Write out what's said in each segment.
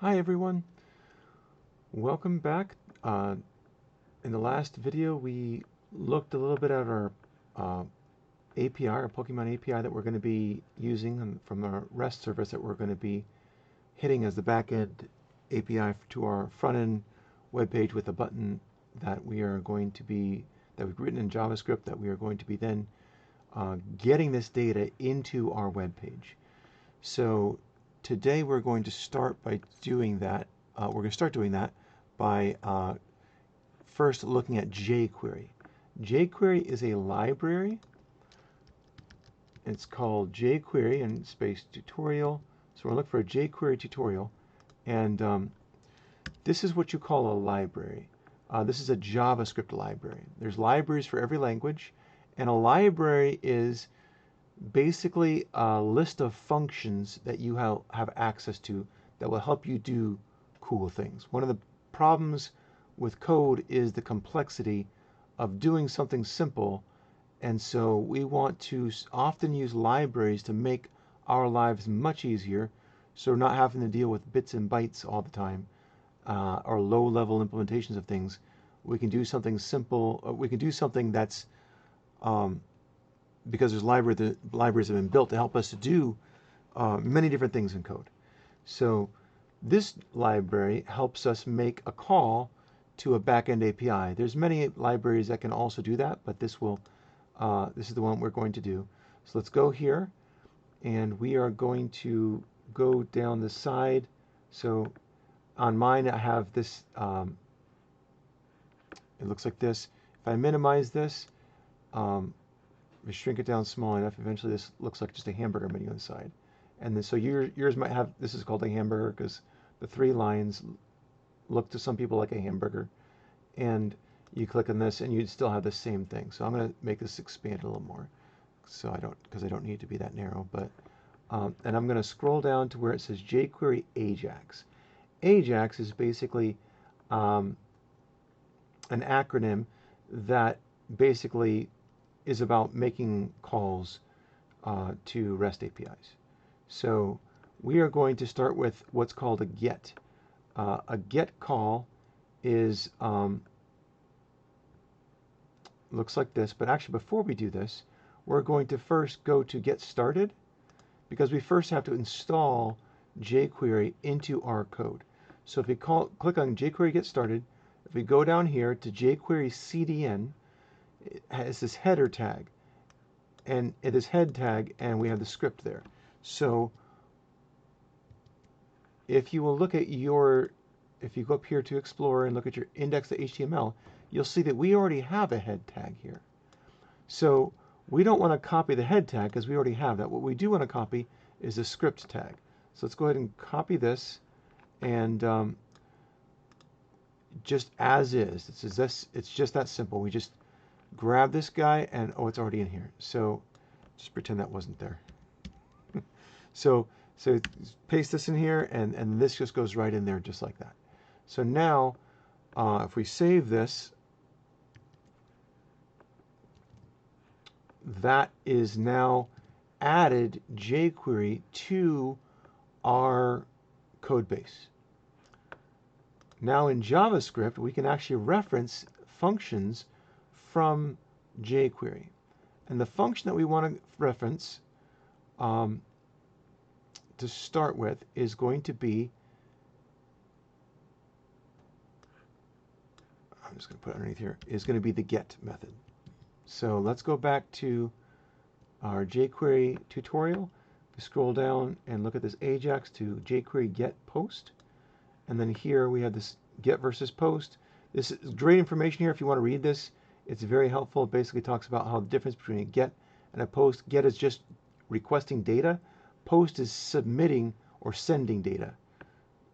Hi everyone, welcome back. In the last video we looked a little bit at our API, our Pokemon API that we're going to be using from our REST service that we're going to be hitting as the backend API to our front-end web page with a button that we've written in JavaScript that we are going to be then getting this data into our web page. So today we're going to start by doing that. We're going to start doing that by first looking at jQuery. jQuery is a library. It's called jQuery and space tutorial. So we're looking for a jQuery tutorial, and this is what you call a library. This is a JavaScript library. There's libraries for every language, and a library is basically a list of functions that you have access to that will help you do cool things. One of the problems with code is the complexity of doing something simple, and so we want to often use libraries to make our lives much easier, so we're not having to deal with bits and bytes all the time, or low-level implementations of things. We can do something simple. We can do something that's because there's libraries have been built to help us to do many different things in code. So this library helps us make a call to a backend API. There's many libraries that can also do that, but this is the one we're going to do. So let's go here, and we are going to go down the side. So on mine, I have this. It looks like this. If I minimize this, we shrink it down small enough, eventually this looks like just a hamburger menu inside. And then so yours might have, this is called a hamburger because the three lines look to some people like a hamburger. And you click on this and you'd still have the same thing. So I'm going to make this expand a little more, so because I don't need it to be that narrow. But and I'm going to scroll down to where it says jQuery Ajax. Ajax is basically an acronym that basically is about making calls to REST APIs. So we are going to start with what's called a GET. A GET call is looks like this, but actually before we do this, we're going to first go to Get Started, because we first have to install jQuery into our code. So if we click on jQuery Get Started, if we go down here to jQuery CDN, it has this header tag, and it is head tag, and we have the script there. So if you will look at if you go up here to Explorer and look at your index.html, you'll see that we already have a head tag here. So we don't want to copy the head tag because we already have that. What we do want to copy is the script tag. So let's go ahead and copy this, and just as is. It's just that simple. We just grab this guy, and oh, it's already in here. So just pretend that wasn't there. so paste this in here, and this just goes right in there just like that. So now if we save this, that is now added jQuery to our code base. Now in JavaScript, we can actually reference functions from jQuery. And the function that we want to reference to start with is going to be, I'm just going to put it underneath here, is going to be the get method. So let's go back to our jQuery tutorial. We scroll down and look at this Ajax to jQuery get post. And then here we have this get versus post. This is great information here if you want to read this. It's very helpful. It basically talks about how the difference between a get and a post. Get is just requesting data. Post is submitting or sending data.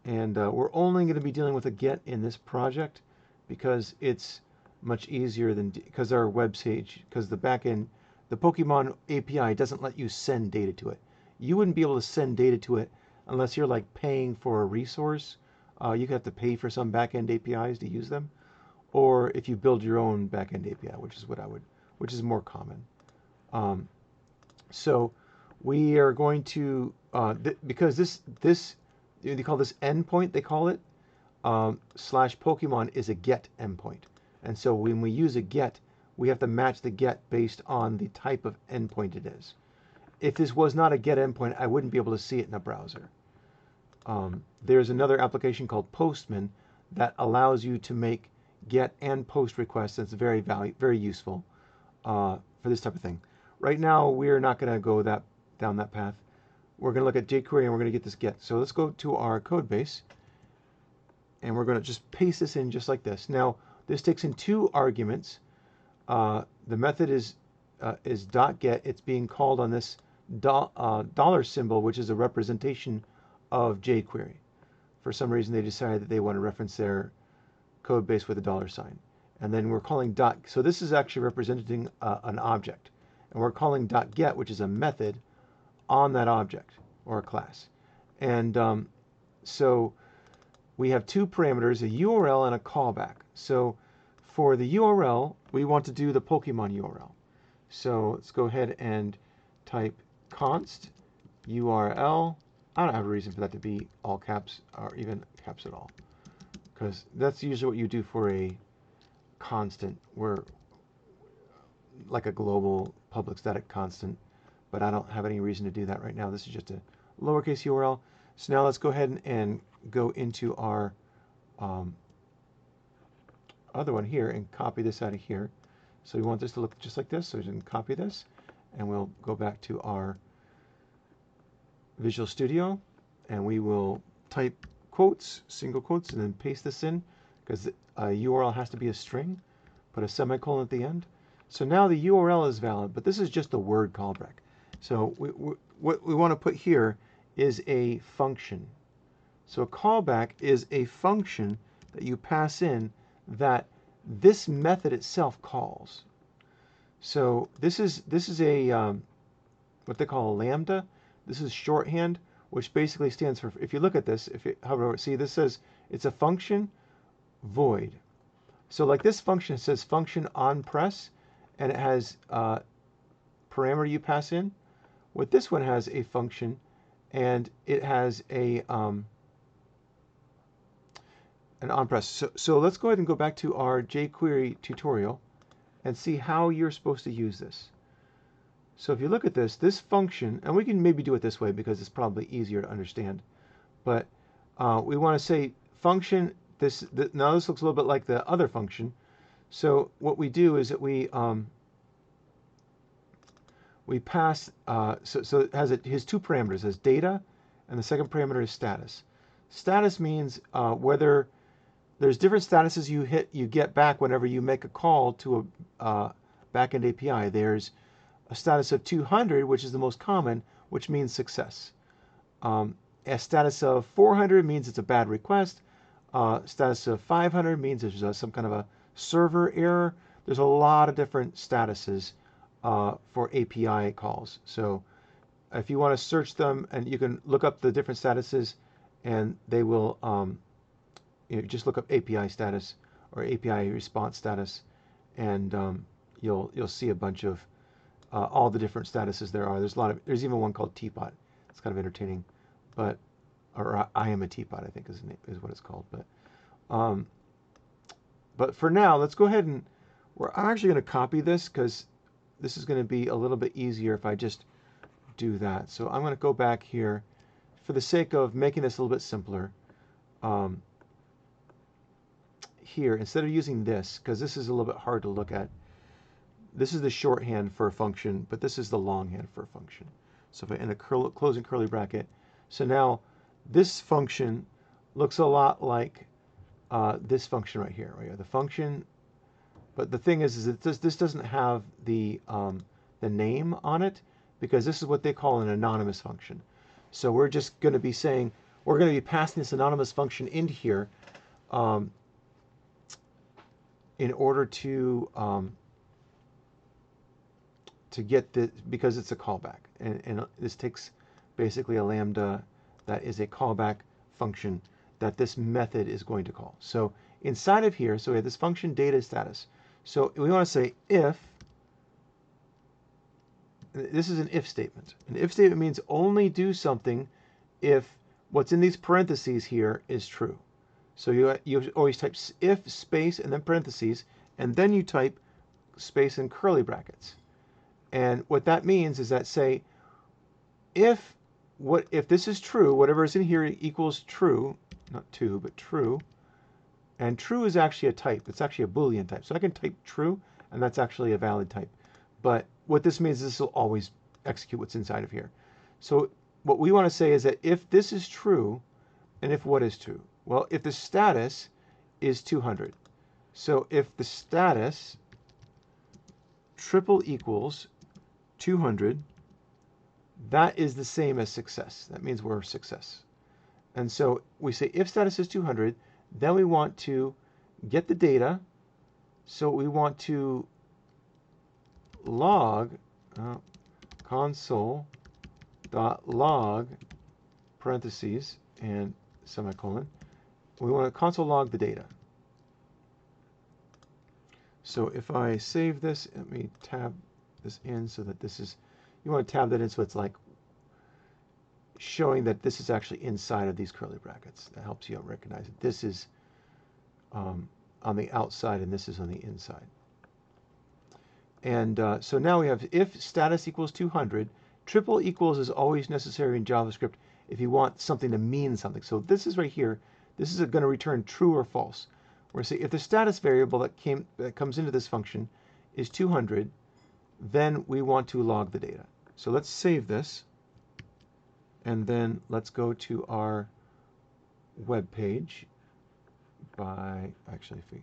And we're only going to be dealing with a get in this project because it's much easier than, because our web page, because the backend, the Pokemon API doesn't let you send data to it. You wouldn't be able to send data to it unless you're like paying for a resource. You have to pay for some backend APIs to use them, or if you build your own backend API, which is more common. So we are going to because this they call this endpoint, they call it, slash Pokemon is a get endpoint. And so when we use a get, we have to match the get based on the type of endpoint it is. If this was not a get endpoint, I wouldn't be able to see it in a browser. There's another application called Postman that allows you to make get and post requests. That's very useful for this type of thing. Right now, we're not going to go down that path. We're going to look at jQuery and we're going to get this get. So let's go to our code base and we're going to just paste this in just like this. Now, this takes in 2 arguments. The method is .get. It's being called on this dollar symbol, which is a representation of jQuery. For some reason, they decided that they want to reference their code base with a $sign. And then we're calling so this is actually representing an object. And we're calling .get, which is a method on that object or a class. And so we have 2 parameters, a URL and a callback. So for the URL, we want to do the Pokemon URL. So let's go ahead and type const URL. I don't have a reason for that to be all caps or even caps at all, because that's usually what you do for a constant, where like a global public static constant, but I don't have any reason to do that right now. This is just a lowercase URL. So now let's go ahead and go into our other one here and copy this out of here. So we want this to look just like this, so we can copy this, and we'll go back to our Visual Studio, and we will type quotes, single quotes, and then paste this in, because a URL has to be a string. Put a semicolon at the end. So now the URL is valid, but this is just a word callback. So what we want to put here is a function. So a callback is a function that you pass in that this method itself calls. So this is a what they call a lambda. This is shorthand, which basically stands for, if you look at this, if you hover over, see this says it's a function void. So like this function, it says function on press, and it has parameter you pass in. What this one has a function, and it has a an on press. So let's go ahead and go back to our jQuery tutorial and see how you're supposed to use this. So if you look at this function, and we can maybe do it this way because it's probably easier to understand, but we want to say function, now this looks a little bit like the other function. So what we do is that we pass, so it has his 2 parameters, as data, and the second parameter is status. Status means whether there's different statuses you get back whenever you make a call to a backend API. There's a status of 200, which is the most common, which means success. A status of 400 means it's a bad request. Status of 500 means there's some kind of a server error. There's a lot of different statuses for API calls. So if you want to search them, and you can look up the different statuses, and they will just look up API status or API response status, and you'll see a bunch of all the different statuses there are. There's even one called Teapot. It's kind of entertaining, or I am a teapot, I think is what it's called. But for now, let's go ahead and we're actually going to copy this, because this is going to be a little bit easier if I just do that. So I'm going to go back here for the sake of making this a little bit simpler. Here, instead of using this, because this is a little bit hard to look at, this is the shorthand for a function, but this is the longhand for a function. So if I end a closing curly bracket, so now this function looks a lot like this function right here. The function, but the thing is that this doesn't have the name on it, because this is what they call an anonymous function. So we're just going to be saying, we're going to be passing this anonymous function into here in order to get the, because it's a callback, and this takes basically a lambda that is a callback function that this method is going to call. So inside of here, so we have this function data status. So we want to say if, this is an if statement. An if statement means only do something if what's in these parentheses here is true. So you always type if space and then parentheses, and then you type space and curly brackets. And what that means is that, say, if this is true, whatever is in here equals true, not 2, but true, and true is actually a type. It's actually a Boolean type. So I can type true, and that's actually a valid type. But what this means is this will always execute what's inside of here. So what we want to say is that if this is true, and if what is true? Well, if the status is 200. So if the status triple equals 200, that is the same as success. That means we're success. And so we say if status is 200, then we want to get the data. So we want to log console.log parentheses and semicolon. We want to console log the data. So if I save this, let me tab this in so that this is, you want to tab that in so it's like showing that this is actually inside of these curly brackets. That helps you recognize it. This is on the outside and this is on the inside. And so now we have if status equals 200, triple equals is always necessary in JavaScript if you want something to mean something. So this is right here. This is going to return true or false. We're going to say if the status variable that comes into this function is 200, then we want to log the data. So let's save this, and then let's go to our web page by actually if we.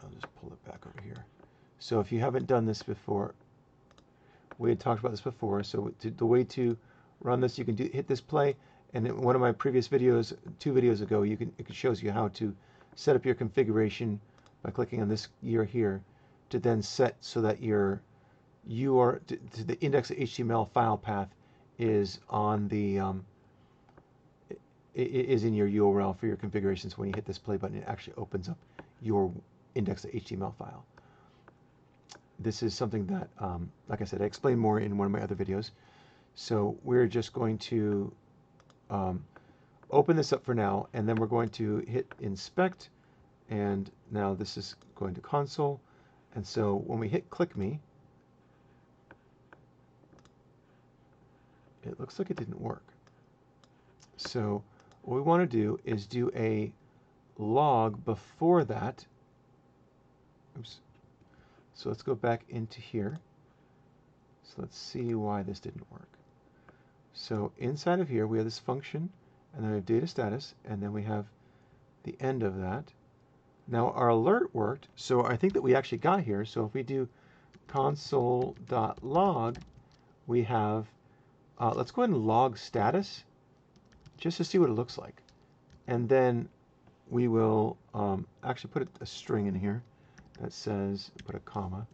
I'll just pull it back over here. So if you haven't done this before, we had talked about this before. So the way to run this, you can hit this play, and in one of my previous videos, 2 videos ago, it shows you how to set up your configuration by clicking on this gear here to then set so that your the index.html file path is on the is in your URL for your configuration. So when you hit this play button, it actually opens up your index.html file. This is something that, like I said, I explained more in one of my other videos. So we're just going to open this up for now, and then we're going to hit inspect, and now this is going to console. And so when we hit click me, it looks like it didn't work. So what we want to do is do a log before that. Oops. So let's go back into here. So let's see why this didn't work. So inside of here we have this function, and then we have data status, and then we have the end of that. Now our alert worked, so I think that we actually got here. So if we do console.log, we have, let's go ahead and log status just to see what it looks like. And then we will actually put a string in here that says, put a comma.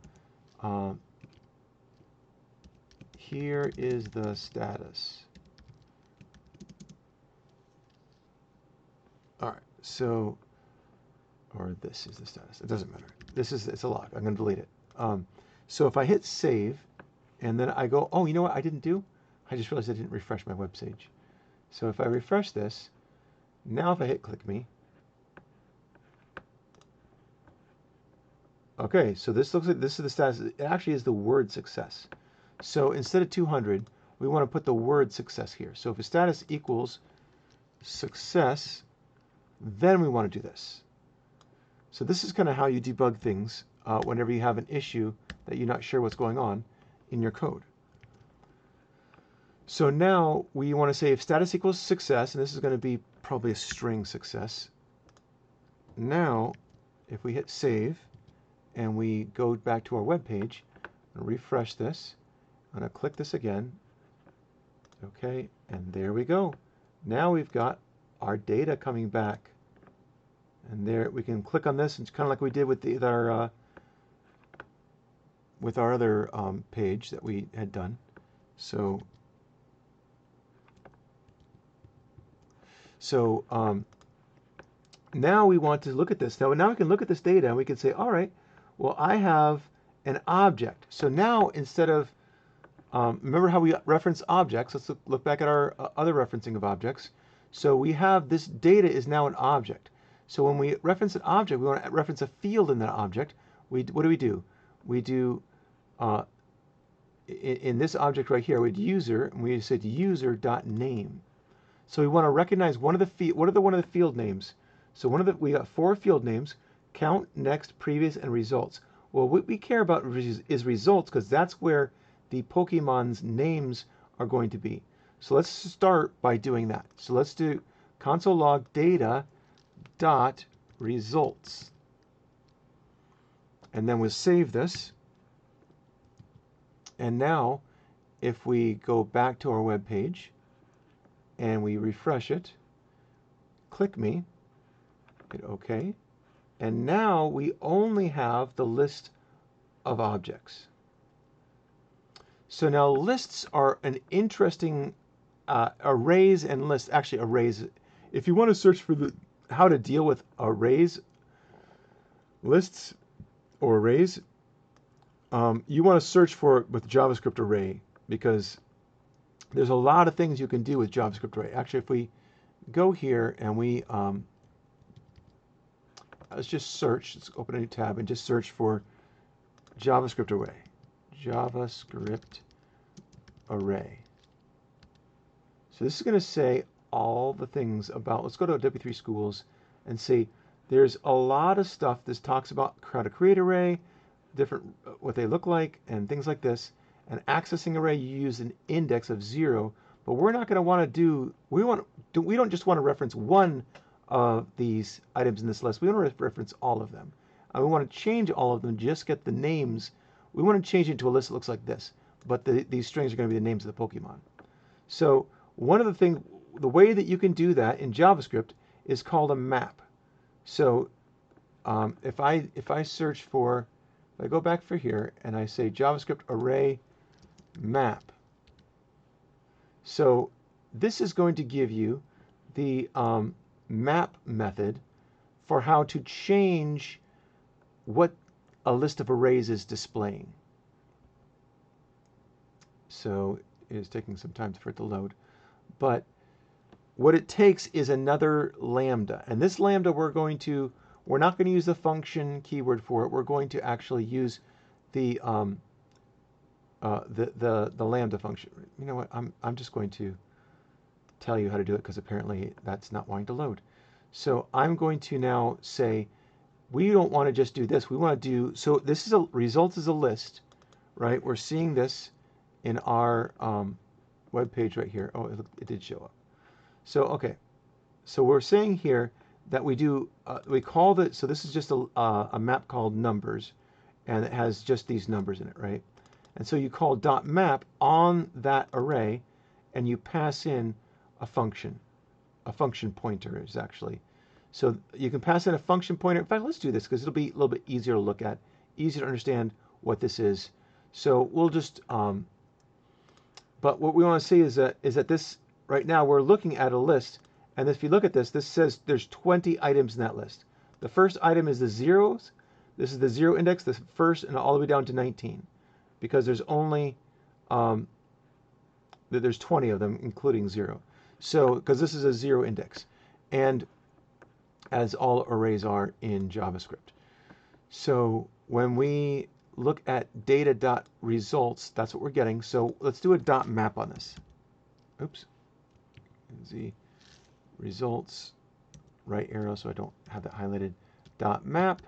Here is the status. All right, so, or this is the status. It doesn't matter. It's a log. I'm going to delete it. So if I hit save, and then I go, oh, you know what I didn't do? I just realized I didn't refresh my web page. So if I refresh this, now if I hit click me, okay, so this looks like this is the status. It actually is the word success. So instead of 200, we want to put the word success here. So if a status equals success, then we want to do this. So this is kind of how you debug things whenever you have an issue that you're not sure what's going on in your code. So now we want to say if status equals success, and this is going to be probably a string success. Now, if we hit save and we go back to our web page and refresh this, I'm going to click this again. Okay, and there we go. Now we've got our data coming back. And there we can click on this, and it's kind of like we did with our other page that we had done. So now we want to look at this. Now we can look at this data and we can say, all right, well, I have an object. So now instead of Remember how we reference objects? Let's look back at our other referencing of objects. So we have this data is now an object. So when we reference an object, we want to reference a field in that object. What do? We do, in this object right here, we'd user, and we said user.name. So we want to recognize one of the what are one of the field names? So we got 4 field names: count, next, previous, and results. Well, what we care about is results, because that's where the Pokemon's names are going to be. So let's start by doing that. So let's do console log data dot results, and then we'll save this. And now, if we go back to our web page and we refresh it, click me, hit OK, and now we only have the list of objects. So now lists are an interesting arrays and lists. Actually, arrays. If you want to search for how to deal with arrays, lists, or arrays, you want to search for it with JavaScript array, because there's a lot of things you can do with JavaScript array. Actually, if we go here and we let's just search. Let's open a new tab and just search for JavaScript array. JavaScript array. So this is going to say all the things about, let's go to W3 Schools and see there's a lot of stuff. This talks about how to create array, different what they look like, and things like this. An accessing array, you use an index of 0, but we're not going to want to do, we don't just want to reference one of these items in this list. We want to reference all of them. And we want to change all of them, just get the names. We want to change it to a list that looks like this, but these strings are going to be the names of the Pokemon. So one of the things, the way that you can do that in JavaScript is called a map. So if I search for, if I go back for here and I say JavaScript array map, so this is going to give you the map method for how to change what a list of arrays is displaying. So it is taking some time for it to load, but what it takes is another lambda, and this lambda we're not going to use the function keyword for it. We're going to actually use the lambda function. You know what? I'm just going to tell you how to do it, because apparently that's not wanting to load. So I'm going to now say we don't want to just do this. We want to do, so this is results is a list, right? We're seeing this in our web page right here. Oh, it did show up. So okay, so we're saying here that we do we call it, so this is just a map called numbers, and it has just these numbers in it, right? And so you call .map on that array, and you pass in a function pointer is actually. So you can pass in a function pointer. In fact, let's do this because it'll be a little bit easier to look at, easier to understand what this is. So we'll just, but what we want to see is that this, right now we're looking at a list, and if you look at this, this says there's 20 items in that list. The first item is the zeros. This is the 0 index, the first, and all the way down to 19, because there's only, there's 20 of them, including 0. So, because this is a 0 index, and as all arrays are in JavaScript. So when we look at data.results, that's what we're getting. So let's do a .map on this. Oops. Z results, right arrow, so I don't have that highlighted. .map,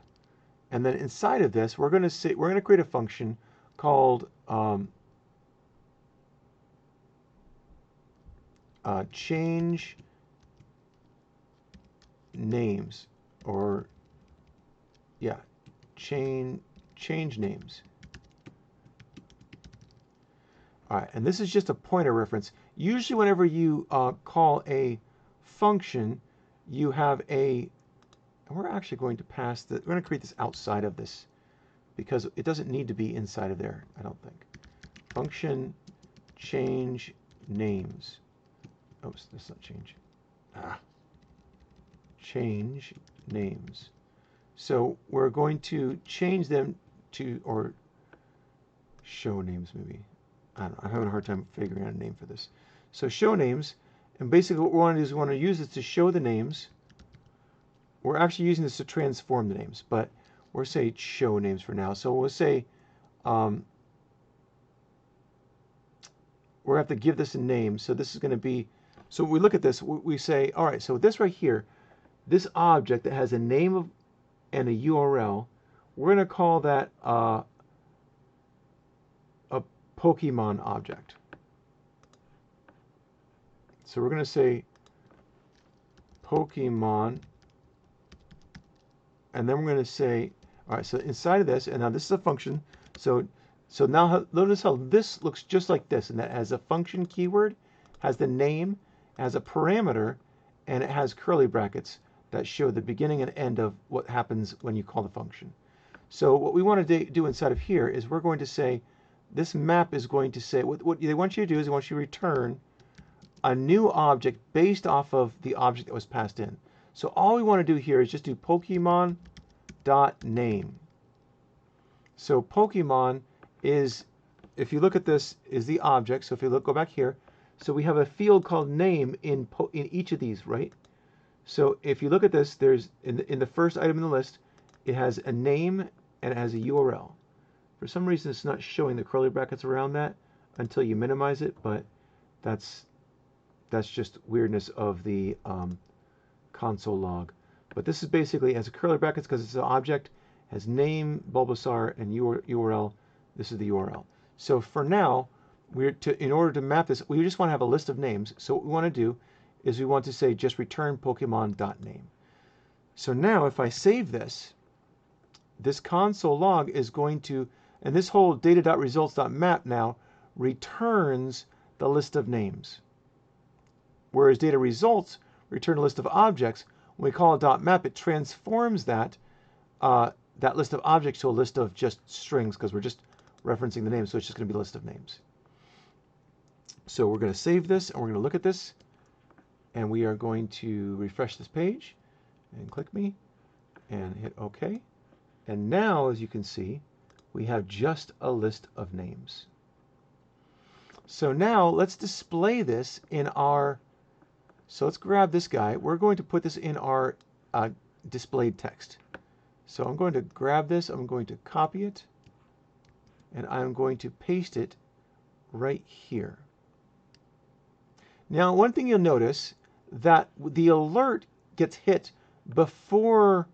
and then inside of this, we're going to create a function called change names, or yeah, change names. All right, and this is just a pointer reference. Usually whenever you call a function, you have and we're actually going to pass we're going to create this outside of this, because it doesn't need to be inside of there, I don't think. Function change names. Oops, that's not change. Change names. So we're going to change them to, or show names maybe. I don't know, I'm having a hard time figuring out a name for this. So show names, and basically what we want to do is we want to use this to show the names. We're actually using this to transform the names, but we're say show names for now. So we'll say we're going to have to give this a name. So this is going to be, so we look at this, we say, all right, so this right here, this object that has a name of and a URL, we're going to call that a Pokemon object. So we're going to say Pokemon, and then we're going to say, all right, so inside of this, and now this is a function. So now notice how this looks just like this, and that has a function keyword, has the name, has a parameter, and it has curly brackets that show the beginning and end of what happens when you call the function. So what we want to do inside of here is we're going to say, this map is going to say, what they want you to do is they want you to return a new object based off of the object that was passed in. So all we want to do here is just do Pokemon.name. So Pokemon is, if you look at this, is the object. So if you go back here, so we have a field called name in each of these, right? So if you look at this, there's in the first item in the list, it has a name and it has a URL. For some reason, it's not showing the curly brackets around that until you minimize it, but that's just weirdness of the console log. But this is basically has a curly brackets because it's an object, has name, Bulbasaur, and URL. This is the URL. So for now, in order to map this, we just want to have a list of names. So what we want to do is we want to say just return Pokemon.name. So now if I save this, this console log is going to, and this whole data.results.map now returns the list of names. Whereas data results return a list of objects. When we call it .map, it transforms that that list of objects to a list of just strings because we're just referencing the names. So it's just going to be a list of names. So we're going to save this and we're going to look at this. And we are going to refresh this page and click me and hit OK. And now, as you can see, we have just a list of names. So now let's display this in our, so let's grab this guy. We're going to put this in our displayed text. So I'm going to grab this, I'm going to copy it, and I'm going to paste it right here. Now, one thing you'll notice that the alert gets hit before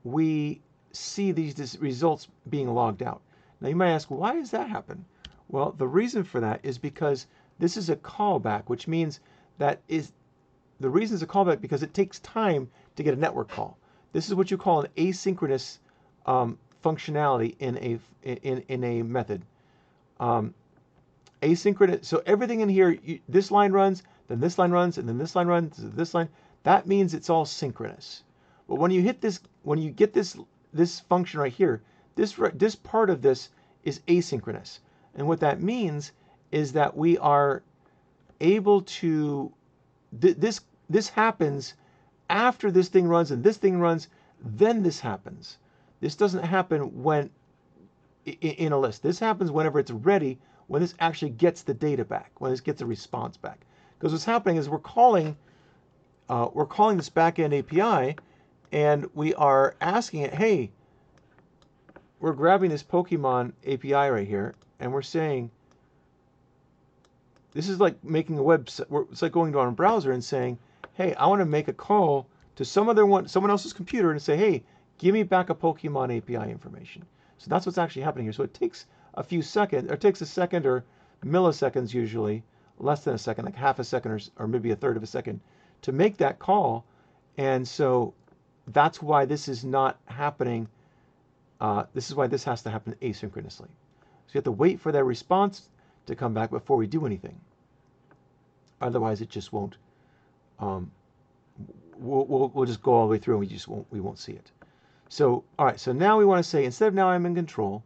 we see these results being logged out. Now you might ask, why does that happen? Well, the reason for that is because this is a callback, which means that the reason it's a callback because it takes time to get a network call. This is what you call an asynchronous functionality in a method. Asynchronous. So everything in here, this line runs, then this line runs, and then this line runs, this line. That means it's all synchronous. But when you hit this, when you get this function right here, this part of this is asynchronous. And what that means is that we are able to, this happens after this thing runs and this thing runs, then this happens. This doesn't happen when in a list. This happens whenever it's ready, when this actually gets the data back, when this gets a response back. Because what's happening is we're calling this backend API, and we are asking it, hey, we're grabbing this Pokemon API right here, and we're saying, this is like making a website. It's like going to our browser and saying, hey, I want to make a call to someone else's computer and say, hey, give me back a Pokemon API information. So that's what's actually happening here. So it takes a few seconds, or it takes a second or milliseconds usually, less than a second, like half a second or maybe a third of a second, to make that call. And so that's why this is not happening. This is why this has to happen asynchronously. So you have to wait for that response to come back before we do anything. Otherwise, it just won't. We'll just go all the way through and we won't see it. So all right. So now we want to say, instead of now I'm in control,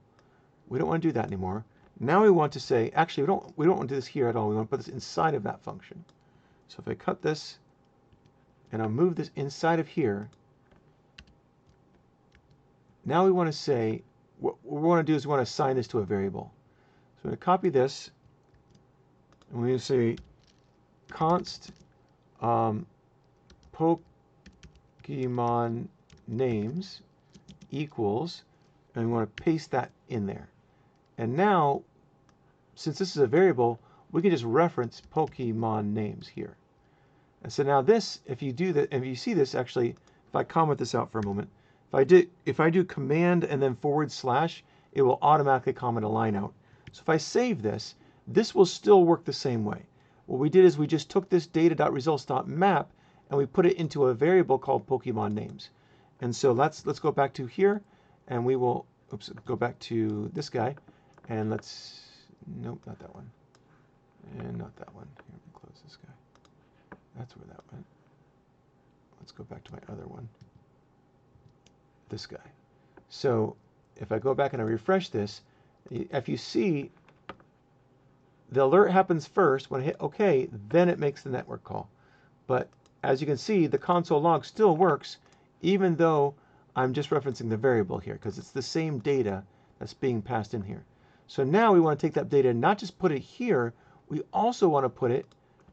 we don't want to do that anymore. Now we want to say, actually we don't want to do this here at all. We want to put this inside of that function. So if I cut this and I'll move this inside of here, now we want to say, what we want to do is we want to assign this to a variable. So I'm going to copy this, And we say const Pokemon names equals, and we want to paste that in there. And now, since this is a variable, we can just reference Pokemon names here. And so now this, if you do that, if you see this actually, if I comment this out for a moment, if I do command and then /, it will automatically comment a line out. So if I save this, this will still work the same way. What we did is we just took this data.results.map and we put it into a variable called Pokemon names. And so let's go back to here, and we will go back to this guy, and nope, not that one, and not that one. Here, let me close this guy. That's where that went. Let's go back to my other one, this guy. So if I go back and I refresh this, if you see, the alert happens first. When I hit OK, then it makes the network call. But as you can see, the console log still works, even though I'm just referencing the variable here, because it's the same data that's being passed in here. So now we want to take that data and not just put it here, we also want to put it,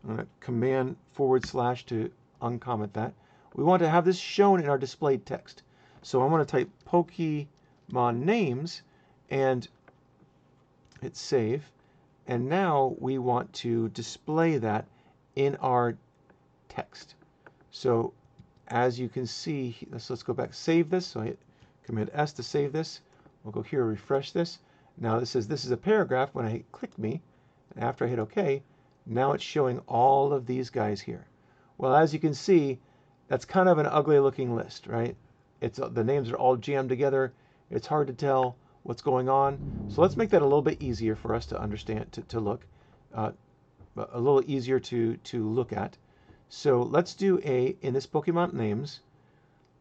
I'm going to command / to uncomment that. We want to have this shown in our displayed text. So I'm going to type Pokemon names and hit save. And now we want to display that in our text. So as you can see, let's go back, save this. So I hit Command S to save this. We'll go here, refresh this. Now this says this is a paragraph. When I hit click me, and after I hit OK, now it's showing all of these guys here. Well, as you can see, that's kind of an ugly looking list, right? The names are all jammed together. It's hard to tell what's going on. So let's make that a little bit easier for us to understand, to look, a little easier to look at. So let's do in this Pokemon names,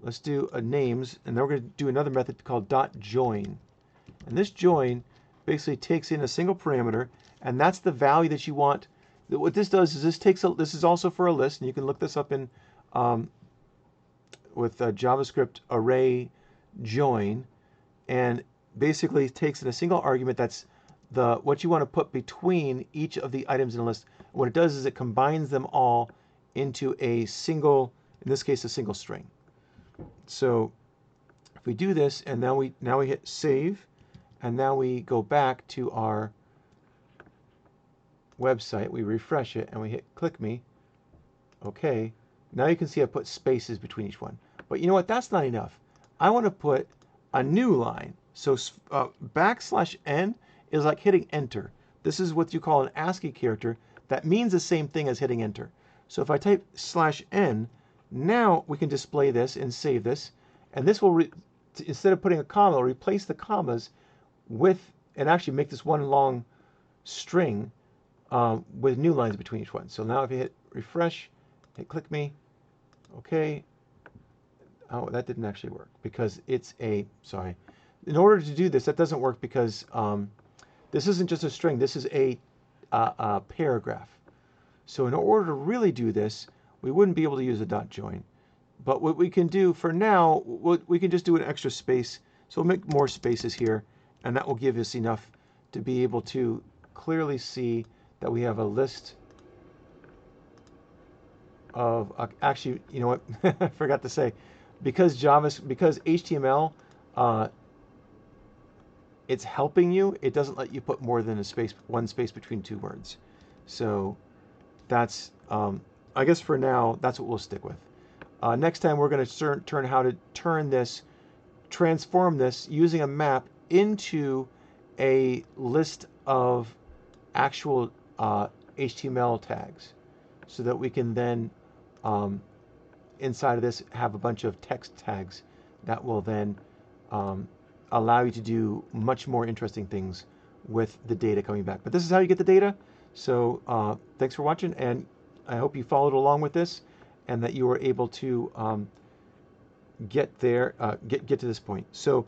let's do a names, and then we're going to do another method called .join. And this join basically takes in a single parameter, and that's the value that you want. What this does is this is also for a list, and you can look this up in with JavaScript array join, and basically takes in a single argument that's what you want to put between each of the items in a list. What it does is it combines them all into a single, in this case, a single string. So if we do this, and now we hit save, and now we go back to our website, we refresh it, and we hit click me. Okay, now you can see I put spaces between each one. But you know what? That's not enough. I want to put a new line. So \n is like hitting enter. This is what you call an ASCII character that means the same thing as hitting enter. So if I type /n, now we can display this and save this, and this will instead of putting a comma, it'll replace the commas with, and actually make this one long string with new lines between each one. So now if you hit refresh, hit click me, okay. Oh, that didn't actually work because it's sorry. In order to do this, that doesn't work because this isn't just a string. This is a paragraph. So in order to really do this, we wouldn't be able to use a .join. But what we can do for now, we can just do an extra space. So we'll make more spaces here, and that will give us enough to be able to clearly see that we have a list of, actually, you know what, I forgot to say, because HTML, it's helping you, it doesn't let you put more than one space between two words. So that's, I guess for now, that's what we'll stick with. Next time we're going to turn how to transform this using a map into a list of actual HTML tags, so that we can then inside of this have a bunch of text tags that will then allow you to do much more interesting things with the data coming back. But this is how you get the data. So thanks for watching, and I hope you followed along with this and that you were able to get to this point. So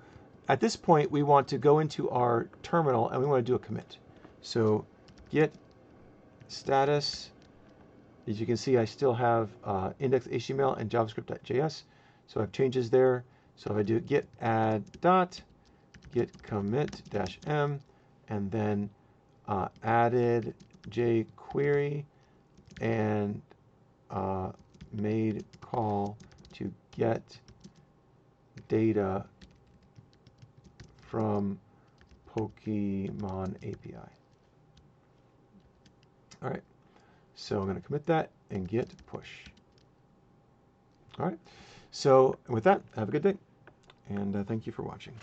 at this point, we want to go into our terminal and we want to do a commit. So git status. As you can see, I still have index.html and javascript.js. So I have changes there. So if I do git add dot, git commit -m, and then added jQuery and made call to get data from Pokemon API. All right, so I'm going to commit that and git push. All right, so with that, have a good day, and thank you for watching.